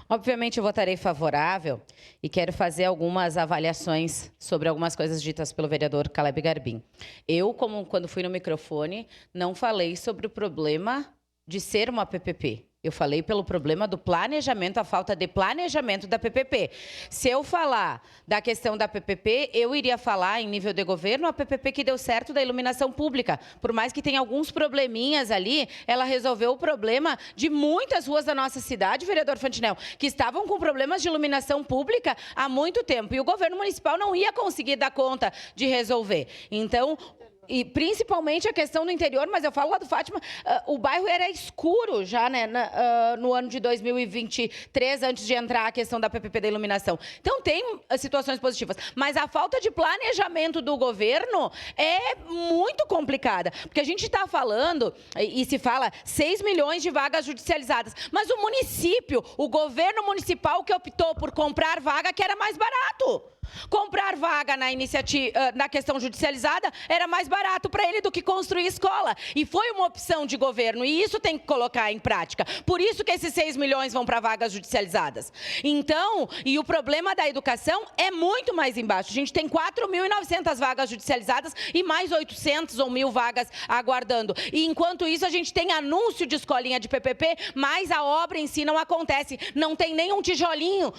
Obviamente, eu votarei favorável e quero fazer algumas avaliações sobre algumas coisas ditas pelo vereador Caleb Garbim. Eu, quando fui no microfone, não falei sobre o problema de ser uma PPP. Eu falei pelo problema do planejamento, a falta de planejamento da PPP. Se eu falar da questão da PPP, eu iria falar, em nível de governo, a PPP que deu certo da iluminação pública. Por mais que tenha alguns probleminhas ali, ela resolveu o problema de muitas ruas da nossa cidade, vereador Fantinel, que estavam com problemas de iluminação pública há muito tempo. E o governo municipal não ia conseguir dar conta de resolver. Então, e principalmente a questão do interior, mas eu falo lá do Fátima, o bairro era escuro já, né, no ano de 2023, antes de entrar a questão da PPP da iluminação. Então tem situações positivas, mas a falta de planejamento do governo é muito complicada, porque a gente está falando, e se fala, 6 milhões de vagas judicializadas, mas o município, o governo municipal que optou por comprar vaga que era mais barato. Comprar vaga na questão judicializada era mais barato para ele do que construir escola. E foi uma opção de governo, e isso tem que colocar em prática. Por isso que esses 6 milhões vão para vagas judicializadas. Então, e o problema da educação é muito mais embaixo. A gente tem 4.900 vagas judicializadas e mais 800 ou 1.000 vagas aguardando. E enquanto isso, a gente tem anúncio de escolinha de PPP, mas a obra em si não acontece. Não tem nem um tijolinho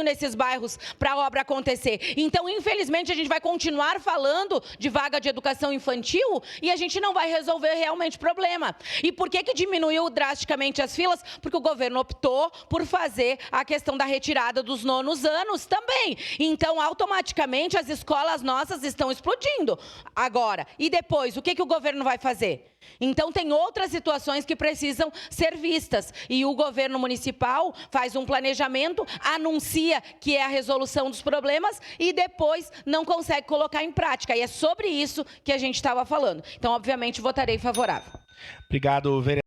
nesses bairros para a obra acontecer. Então, infelizmente, a gente vai continuar falando de vaga de educação infantil e a gente não vai resolver realmente o problema. E por que diminuiu drasticamente as filas? Porque o governo optou por fazer a questão da retirada dos nonos anos também. Então, automaticamente, as escolas nossas estão explodindo. Agora, e depois, o que o governo vai fazer? Então, tem outras situações que precisam ser vistas. E o governo municipal faz um planejamento, anuncia que é a resolução dos problemas e depois não consegue colocar em prática. E é sobre isso que a gente estava falando. Então, obviamente, votarei favorável. Obrigado, vereador.